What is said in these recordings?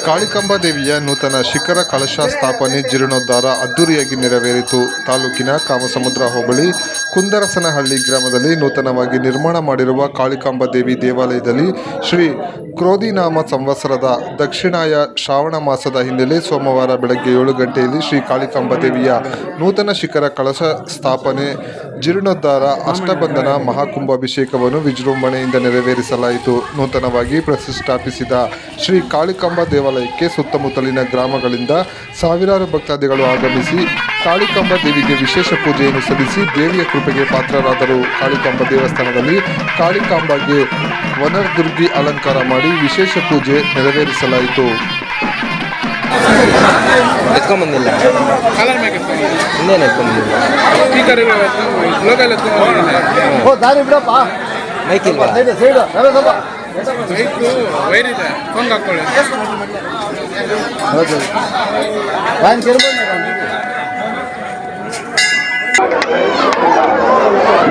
ಕಾಳಿಕಾಂಬ ದೇವಿಯ ನೂತನ ಶಿಖರ ಕಳಶ ಸ್ಥಾಪನೆ ಜೀರ್ಣೋದ್ಧಾರ ಅದ್ದೂರಿಯಾಗಿ ನೆರವೇರಿತು. ತಾಲೂಕಿನ ಕಾಮಸಮುದ್ರ ಹೋಬಳಿ ಕುಂದರಸನಹಳ್ಳಿ ಗ್ರಾಮದಲ್ಲಿ ನೂತನವಾಗಿ ನಿರ್ಮಾಣ ಮಾಡಿರುವ ಕಾಳಿಕಾಂಬ ದೇವಿ ದೇವಾಲಯದಲ್ಲಿ ಶ್ರೀ ಕ್ರೋಧಿನಾಮ ಸಂವತ್ಸರದ ದಕ್ಷಿಣಾಯ ಶ್ರಾವಣ ಮಾಸದ ಹಿನ್ನೆಲೆ ಸೋಮವಾರ ಬೆಳಗ್ಗೆ 7 ಗಂಟೆಯಲ್ಲಿ ಶ್ರೀ ಕಾಳಿಕಾಂಬ ದೇವಿಯ ನೂತನ ಶಿಖರ ಕಳಶ ಸ್ಥಾಪನೆ ಜೀರ್ಣೋದ್ಧಾರ ಅಷ್ಟಬಂಧನ ಮಹಾಕುಂಭಾಭಿಷೇಕವನ್ನು ವಿಜೃಂಭಣೆಯಿಂದ ನೆರವೇರಿಸಲಾಯಿತು. ನೂತನವಾಗಿ ಪ್ರತಿಷ್ಠಾಪಿಸಿದ ಶ್ರೀ ಕಾಳಿಕಾಂಬ ದೇವಾಲಯಕ್ಕೆ ಸುತ್ತಮುತ್ತಲಿನ ಗ್ರಾಮಗಳಿಂದ ಸಾವಿರಾರು ಭಕ್ತಾದಿಗಳು ಆಗಮಿಸಿ ಕಾಳಿಕಾಂಬ ದೇವಿಗೆ ವಿಶೇಷ ಪೂಜೆಯನ್ನು ಸಲ್ಲಿಸಿ ದೇವಿಯ ಕೃಪೆಗೆ ಪಾತ್ರರಾದರು. ಕಾಳಿಕಾಂಬ ದೇವಸ್ಥಾನದಲ್ಲಿ ಕಾಳಿಕಾಂಬಗೆ ವನರ್ದುರ್ಗಿ ಅಲಂಕಾರ ಮಾಡಿ ವಿಶೇಷ ಪೂಜೆ ನೆರವೇರಿಸಲಾಯಿತು.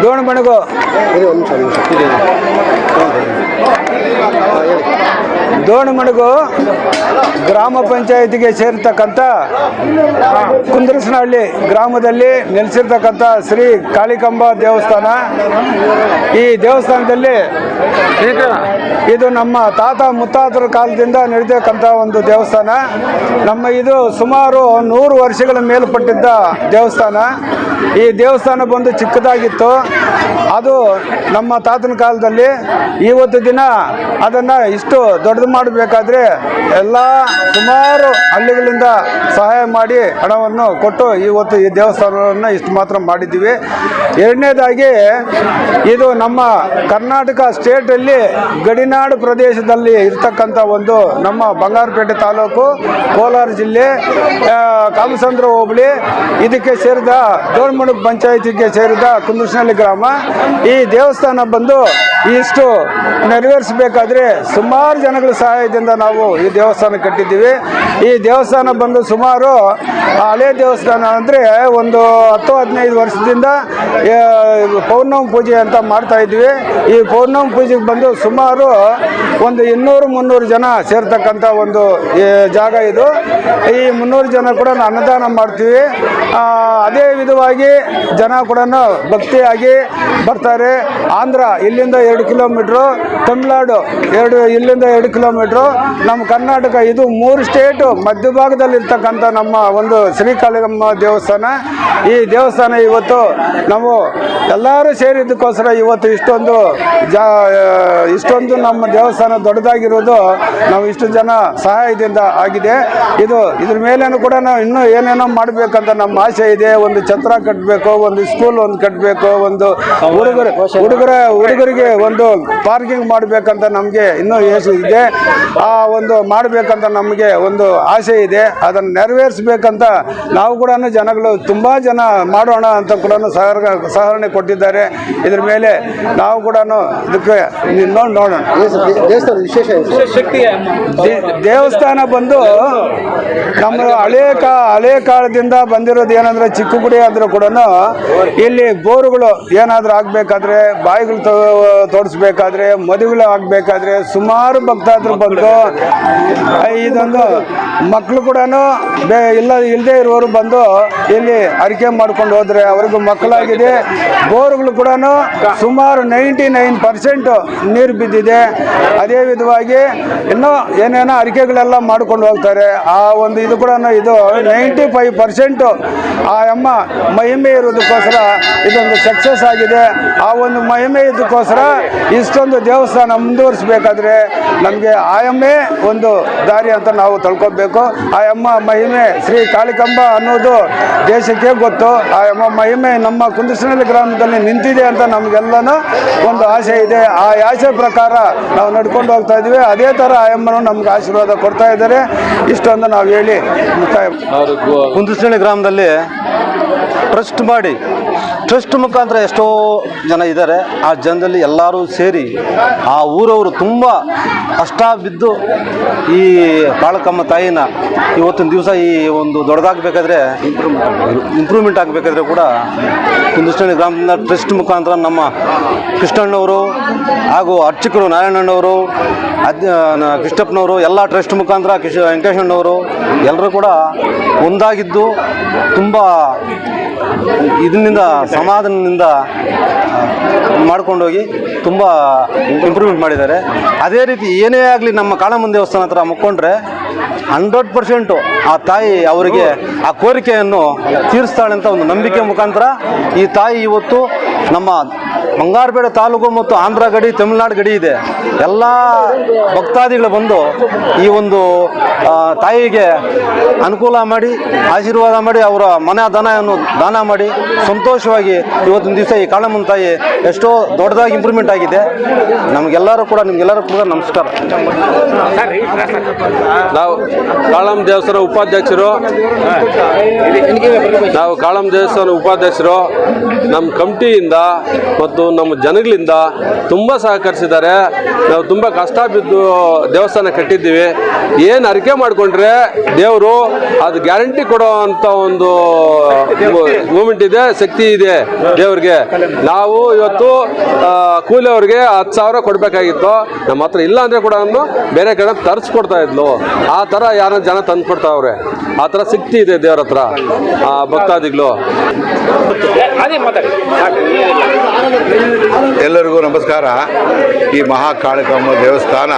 ದೋಣಬಣಗು ದೋಣಮಣಗು ಗ್ರಾಮ ಪಂಚಾಯತಿಗೆ ಸೇರ್ತಕ್ಕಂಥ ಕುಂದರಸನಹಳ್ಳಿ ಗ್ರಾಮದಲ್ಲಿ ನೆಲೆಸಿರ್ತಕ್ಕಂಥ ಶ್ರೀ ಕಾಳಿಕಾಂಬ ದೇವಸ್ಥಾನ. ಈ ದೇವಸ್ಥಾನದಲ್ಲಿ ಇದು ನಮ್ಮ ತಾತ ಮುತ್ತಾತರ ಕಾಲದಿಂದ ನಡೆದಕ್ಕಂಥ ಒಂದು ದೇವಸ್ಥಾನ. ಇದು ಸುಮಾರು 100 ವರ್ಷಗಳ ಮೇಲ್ಪಟ್ಟಿದ್ದ ದೇವಸ್ಥಾನ. ಈ ದೇವಸ್ಥಾನ ಬಂದು ಚಿಕ್ಕದಾಗಿತ್ತು. ಅದು ನಮ್ಮ ತಾತನ ಕಾಲದಲ್ಲಿ ಇವತ್ತು ದಿನ ಅದನ್ನು ಇಷ್ಟು ದೊಡ್ಡದು ಮಾಡಬೇಕಾದ್ರೆ ಎಲ್ಲ ಸುಮಾರು ಹಳ್ಳಿಗಳಿಂದ ಸಹಾಯ ಮಾಡಿ ಹಣವನ್ನು ಕೊಟ್ಟು ಇವತ್ತು ಈ ದೇವಸ್ಥಾನವನ್ನು ಇಷ್ಟು ಮಾತ್ರ ಮಾಡಿದ್ದೀವಿ. ಎರಡನೇದಾಗಿ ಇದು ನಮ್ಮ ಕರ್ನಾಟಕ ಸ್ಟೇಟಲ್ಲಿ ಗಡಿನಾಡು ಪ್ರದೇಶದಲ್ಲಿ ಇರ್ತಕ್ಕಂಥ ಒಂದು ನಮ್ಮ ಬಂಗಾರಪೇಟೆ ತಾಲೂಕು, ಕೋಲಾರ ಜಿಲ್ಲೆ, ಕಾಮಸಂದ್ರ ಹೋಬಳಿ ಇದಕ್ಕೆ ಸೇರಿದ ದೋಣಮಣಗು ಪಂಚಾಯತಿಗೆ ಸೇರಿದ ಕುಂದರಸನಹಳ್ಳಿ ಗ್ರಾಮ. ಈ ದೇವಸ್ಥಾನ ಬಂದು ಇಷ್ಟು ನೆರವೇರಿಸಬೇಕಾದ್ರೆ ಸುಮಾರು ಜನಗಳ ಸಹಾಯದಿಂದ ನಾವು ಈ ದೇವಸ್ಥಾನ ಕಟ್ಟಿದ್ದೀವಿ. ಈ ದೇವಸ್ಥಾನ ಬಂದು ಸುಮಾರು ಹಳೆ ದೇವಸ್ಥಾನ ಅಂದರೆ ಒಂದು 10-15 ವರ್ಷದಿಂದ ಪೌರ್ಣಮಿ ಪೂಜೆ ಅಂತ ಮಾಡ್ತಾ ಇದ್ವಿ. ಈ ಪೌರ್ಣಮಿ ಪೂಜೆಗೆ ಬಂದು ಸುಮಾರು ಒಂದು 200-300 ಜನ ಸೇರ್ತಕ್ಕಂಥ ಒಂದು ಜಾಗ ಇದು. ಈ 300 ಜನ ಕೂಡ ಅನ್ನದಾನ ಮಾಡ್ತೀವಿ. ಅದೇ ವಿಧವಾಗಿ ಜನ ಕೂಡ ಭಕ್ತಿಯಾಗಿ ಬರ್ತಾರೆ. ಆಂಧ್ರ ಇಲ್ಲಿಂದ 2 ಕಿಲೋಮೀಟ್ರು, ತಮಿಳುನಾಡು ಇಲ್ಲಿಂದ 2 ಕಿಲೋಮೀಟ್ರು, ನಮ್ಮ ಕರ್ನಾಟಕ ಇದು 3 ಸ್ಟೇಟು ಮಧ್ಯಭಾಗದಲ್ಲಿರ್ತಕ್ಕಂಥ ನಮ್ಮ ಒಂದು ಶ್ರೀ ಕಾಳಿಕಾಂಬ ದೇವಸ್ಥಾನ. ಈ ದೇವಸ್ಥಾನ ಇವತ್ತು ನಾವು ಎಲ್ಲರೂ ಸೇರಿದ್ದಕ್ಕೋಸ್ಕರ ಇವತ್ತು ಇಷ್ಟೊಂದು ನಮ್ಮ ದೇವಸ್ಥಾನ ದೊಡ್ಡದಾಗಿರೋದು ನಾವು ಇಷ್ಟು ಜನ ಸಹಾಯದಿಂದ ಆಗಿದೆ. ಇದ್ರ ಮೇಲೇನು ಕೂಡ ನಾವು ಇನ್ನೂ ಏನೇನೋ ಮಾಡಬೇಕಂತ ನಮ್ಮ ಆಸೆ ಇದೆ. ಒಂದು ಛತ್ರ ಕಟ್ಟಬೇಕು, ಒಂದು ಸ್ಕೂಲ್ ಒಂದು ಕಟ್ಟಬೇಕು, ಒಂದು ಹುಡುಗರಿಗೆ ಒಂದು ಪಾರ್ಕಿಂಗ್ ಮಾಡಬೇಕಂತ ನಮಗೆ ಇನ್ನೂ ಯೋಚನೆ ಇದೆ. ಆ ಒಂದು ಮಾಡಬೇಕಂತ ನಮಗೆ ಒಂದು ಆಸೆ ಇದೆ. ಅದನ್ನು ನೆರವೇರಿಸಬೇಕಂತ ನಾವು ಕೂಡ ಜನಗಳು ತುಂಬ ಜನ ಮಾಡೋಣ ಅಂತ ಕೂಡ ಸಹಕರಣೆ ಕೊಟ್ಟಿದ್ದಾರೆ. ಇದ್ರ ಮೇಲೆ ನಾವು ಕೂಡ ಇದಕ್ಕೆ ನೋಡೋಣ. ದೇವಸ್ಥಾನ ಬಂದು ನಮ್ಮ ಹಳೆ ಕಾಲದಿಂದ ಬಂದಿರೋದು ಏನಂದ್ರೆ ಚಿಕ್ಕ ಗುಡಿ ಆದರೂ ಕೂಡ ಇಲ್ಲಿ ಬೋರುಗಳು ಏನಾದರೂ ಆಗಬೇಕಾದ್ರೆ, ಬಾಯಿಗಳು ತೋರಿಸ್ಬೇಕಾದ್ರೆ, ಮದುವೆಗಳು ಆಗಬೇಕಾದ್ರೆ ಸುಮಾರು ಭಕ್ತಾದರು ಬಂದು ಇದೊಂದು ಮಕ್ಕಳು ಕೂಡ ಇಲ್ಲದೆ ಇರುವವರು ಬಂದು ಇಲ್ಲಿ ಅರಿಕೆ ಮಾಡ್ಕೊಂಡು ಹೋದರೆ ಅವ್ರಿಗೂ ಮಕ್ಕಳಾಗಿದೆ. ಬೋರ್ಗಳು ಕೂಡ ಸುಮಾರು 99% ನೀರು ಬಿದ್ದಿದೆ. ಅದೇ ವಿಧವಾಗಿ ಇನ್ನೂ ಏನೇನೋ ಅರಿಕೆಗಳೆಲ್ಲ ಮಾಡ್ಕೊಂಡು ಹೋಗ್ತಾರೆ. ಆ ಒಂದು ಇದು ಕೂಡ ಇದು 95% ಆ ಅಮ್ಮ ಮಹಿಮೆ ಇರೋದಕ್ಕೋಸ್ಕರ ಇದೊಂದು ಸಕ್ಸಸ್ ಆಗಿದೆ. ಆ ಒಂದು ಮಹಿಮೆ ಇದಕ್ಕೋಸ್ಕರ ಇಷ್ಟೊಂದು ದೇವಸ್ಥಾನ ಮುಂದುವರಿಸಬೇಕಾದ್ರೆ ನಮಗೆ ಆಯಮ್ಮೆ ಒಂದು ದಾರಿ ಅಂತ ನಾವು ತಿಳ್ಕೊಬೇಕು. ಆಯಮ್ಮ ಮಹಿಮೆ ಶ್ರೀ ಕಾಳಿಕಾಂಬ ಅನ್ನೋದು ದೇಶಕ್ಕೆ ಗೊತ್ತು. ಆಯಮ್ಮ ಮಹಿಮೆ ನಮ್ಮ ಕುಂದರಸನಹಳ್ಳಿ ಗ್ರಾಮದಲ್ಲಿ ನಿಂತಿದೆ ಅಂತ ನಮಗೆಲ್ಲನೂ ಒಂದು ಆಸೆ ಇದೆ. ಆ ಆಸೆ ಪ್ರಕಾರ ನಾವು ನಡ್ಕೊಂಡು ಹೋಗ್ತಾ ಇದ್ದೀವಿ. ಅದೇ ಥರ ಆಯಮ್ಮನು ನಮ್ಗೆ ಆಶೀರ್ವಾದ ಕೊಡ್ತಾ ಇದ್ದಾರೆ. ಇಷ್ಟೊಂದು ನಾವು ಹೇಳಿ ಮುಕ್ತಾಯ. ಕುಂದರಸನಹಳ್ಳಿ ಗ್ರಾಮದಲ್ಲಿ ಟ್ರಸ್ಟ್ ಮಾಡಿ ಟ್ರಸ್ಟ್ ಮುಖಾಂತರ ಎಷ್ಟೋ ಜನ ಇದ್ದಾರೆ. ಆ ಜನದಲ್ಲಿ ಎಲ್ಲ ಎಲ್ಲರೂ ಸೇರಿ ಆ ಊರವರು ತುಂಬ ಕಷ್ಟ ಬಿದ್ದು ಈ ಕಾಳಕಮ್ಮ ತಾಯಿನ ಇವತ್ತಿನ ದಿವಸ ಈ ಒಂದು ದೊಡ್ಡದಾಗಬೇಕಾದ್ರೆ ಇಂಪ್ರೂವ್ಮೆಂಟ್ ಆಗಬೇಕಾದ್ರೆ ಕೂಡ ಕುಂದಸ್ನಳ್ಳಿ ಗ್ರಾಮದಿಂದ ಟ್ರಸ್ಟ್ ಮುಖಾಂತರ ನಮ್ಮ ಕೃಷ್ಣಣ್ಣವರು ಹಾಗೂ ಅರ್ಚಕರು ನಾರಾಯಣಣ್ಣವರು ಕೃಷ್ಣಪ್ಪನವರು ಎಲ್ಲ ಟ್ರಸ್ಟ್ ಮುಖಾಂತರ ವೆಂಕಟೇಶಣ್ಣವರು ಎಲ್ಲರೂ ಕೂಡ ಒಂದಾಗಿದ್ದು ತುಂಬ ಇದರಿಂದ ಸಮಾಧಾನದಿಂದ ಮಾಡ್ಕೊಂಡೋಗಿ ತುಂಬ ಇಂಪ್ರೂವ್ಮೆಂಟ್ ಮಾಡಿದ್ದಾರೆ. ಅದೇ ರೀತಿ ಏನೇ ಆಗಲಿ ನಮ್ಮ ಕಾಳಮ್ಮನ ದೇವಸ್ಥಾನ ಹತ್ರ ಮುಕ್ಕೊಂಡ್ರೆ 100% ಆ ತಾಯಿ ಅವರಿಗೆ ಆ ಕೋರಿಕೆಯನ್ನು ತೀರಿಸ್ತಾಳೆ ಅಂತ ಒಂದು ನಂಬಿಕೆ ಮುಖಾಂತರ ಈ ತಾಯಿ ಇವತ್ತು ನಮ್ಮ ಬಂಗಾರಪೇಟೆ ತಾಲೂಕು ಮತ್ತು ಆಂಧ್ರ ಗಡಿ ತಮಿಳುನಾಡು ಗಡಿ ಇದೆ. ಎಲ್ಲ ಭಕ್ತಾದಿಗಳು ಬಂದು ಈ ಒಂದು ತಾಯಿಗೆ ಅನುಕೂಲ ಮಾಡಿ ಆಶೀರ್ವಾದ ಮಾಡಿ ಅವರ ಮನೆ ದನವನ್ನು ದಾನ ಮಾಡಿ ಸಂತೋಷವಾಗಿ ಇವತ್ತಿನ ದಿವಸ ಈ ಕಾಳಮ್ಮನ ತಾಯಿ ಎಷ್ಟೋ ದೊಡ್ಡದಾಗಿ ಇಂಪ್ರೂವ್ಮೆಂಟ್ ಆಗಿದೆ. ನಿಮಗೆಲ್ಲರೂ ಕೂಡ ನಮಸ್ಕಾರ. ನಾವು ಕಾಳಮ್ಮ ದೇವಸ್ಥಾನ ಉಪಾಧ್ಯಕ್ಷರು ನಮ್ಮ ಕಮಿಟಿಯಿಂದ ಮತ್ತು ನಮ್ಮ ಜನಗಳಿಂದ ತುಂಬ ಸಹಕರಿಸಿದ್ದಾರೆ. ನಾವು ತುಂಬ ಕಷ್ಟ ಬಿದ್ದು ದೇವಸ್ಥಾನ ಕಟ್ಟಿದ್ದೀವಿ. ಏನು ಅರಿಕೆ ಮಾಡಿಕೊಂಡ್ರೆ ದೇವರು ಅದು ಗ್ಯಾರಂಟಿ ಕೊಡೋ ಅಂಥ ಒಂದು ಮೂಮೆಂಟ್ ಇದೆ, ಶಕ್ತಿ ಇದೆ ದೇವ್ರಿಗೆ. ನಾವು ಇವತ್ತು ಕೂಲಿಯವ್ರಿಗೆ 10,000 ಕೊಡಬೇಕಾಗಿತ್ತು, ನಮ್ಮ ಹತ್ರ ಇಲ್ಲ ಅಂದರೆ ಕೂಡ ಬೇರೆ ಕಡೆ ತರಿಸ್ಕೊಡ್ತಾ ಇದ್ಲು. ಆ ಥರ ಯಾರೋ ಜನ ತಂದು ಕೊಡ್ತಾವ್ರೆ. ಆ ಥರ ಶಕ್ತಿ ಇದೆ ದೇವ್ರ ಹತ್ರ ಭಕ್ತಾದಿಗಳು. ಎಲ್ಲರಿಗೂ ನಮಸ್ಕಾರ. ಈ ಮಹಾಕಾಳಿಕಮ್ಮ ದೇವಸ್ಥಾನ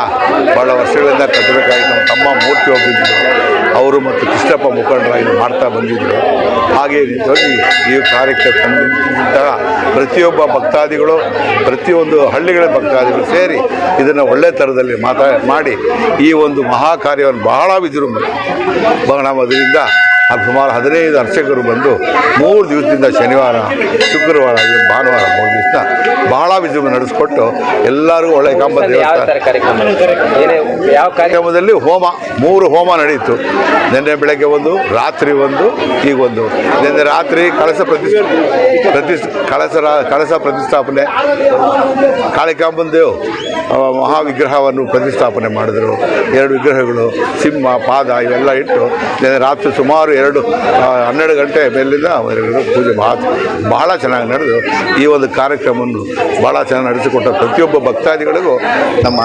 ಬಹಳ ವರ್ಷಗಳಿಂದ ಕಟ್ಟಬೇಕಾಗಿ ನಮ್ಮ ತಮ್ಮ ಮೂರ್ತಿ ಹೋಗಿದ್ದರು. ಅವರು ಮತ್ತು ಕೃಷ್ಣಪ್ಪ ಮುಖಂಡರಾಗಿ ಮಾಡ್ತಾ ಬಂದಿದ್ದರು. ಹಾಗೆ ಈ ಕಾರ್ಯಕ್ಕೆ ಸಂಬಂಧಿಸಿದಂತಹ ಪ್ರತಿಯೊಬ್ಬ ಭಕ್ತಾದಿಗಳು, ಪ್ರತಿಯೊಂದು ಹಳ್ಳಿಗಳ ಭಕ್ತಾದಿಗಳು ಸೇರಿ ಇದನ್ನು ಒಳ್ಳೆ ಥರದಲ್ಲಿ ಮಾಡಿ ಈ ಒಂದು ಮಹಾ ಕಾರ್ಯವನ್ನು ಬಹಳ ಅದರಿಂದ ಸುಮಾರು 15 ಅರ್ಚಕರು ಬಂದು 3 ದಿವಸದಿಂದ ಶನಿವಾರ, ಶುಕ್ರವಾರ, ಭಾನುವಾರ 3 ದಿವಸ ಬಹಳ ವಿಜೃಂಭಣೆ ನಡೆಸಿಕೊಟ್ಟು ಎಲ್ಲರಿಗೂ ಒಳ್ಳೆ ಕಾಂಬ ದೇವಸ್ಥಾನ ಕಾರ್ಯಕ್ರಮದಲ್ಲಿ 3 ಹೋಮ ನಡೀತು. ನಿನ್ನೆ ಬೆಳಗ್ಗೆ ಒಂದು, ರಾತ್ರಿ ಒಂದು, ಈಗ ಒಂದು. ನಿನ್ನೆ ರಾತ್ರಿ ಕಳಸ ಪ್ರತಿಷ್ಠಾಪನೆ, ಕಾಳಿಕಾಂಬನ ದೇವ್ ಮಹಾವಿಗ್ರಹವನ್ನು ಪ್ರತಿಷ್ಠಾಪನೆ ಮಾಡಿದರು. 2 ವಿಗ್ರಹಗಳು, ಸಿಂಹ, ಪಾದ ಇವೆಲ್ಲ ಇಟ್ಟು ನಿನ್ನೆ ರಾತ್ರಿ ಸುಮಾರು 12 ಗಂಟೆ ಮೇಲಿಂದ ಪೂಜೆ ಬಹಳ ಚೆನ್ನಾಗಿ ನಡೆದು ಈ ಒಂದು ಕಾರ್ಯಕ್ರಮವನ್ನು ಬಹಳ ಚೆನ್ನಾಗಿ ನಡೆಸಿಕೊಟ್ಟ ಪ್ರತಿಯೊಬ್ಬ ಭಕ್ತಾದಿಗಳಿಗೂ ನಮ್ಮ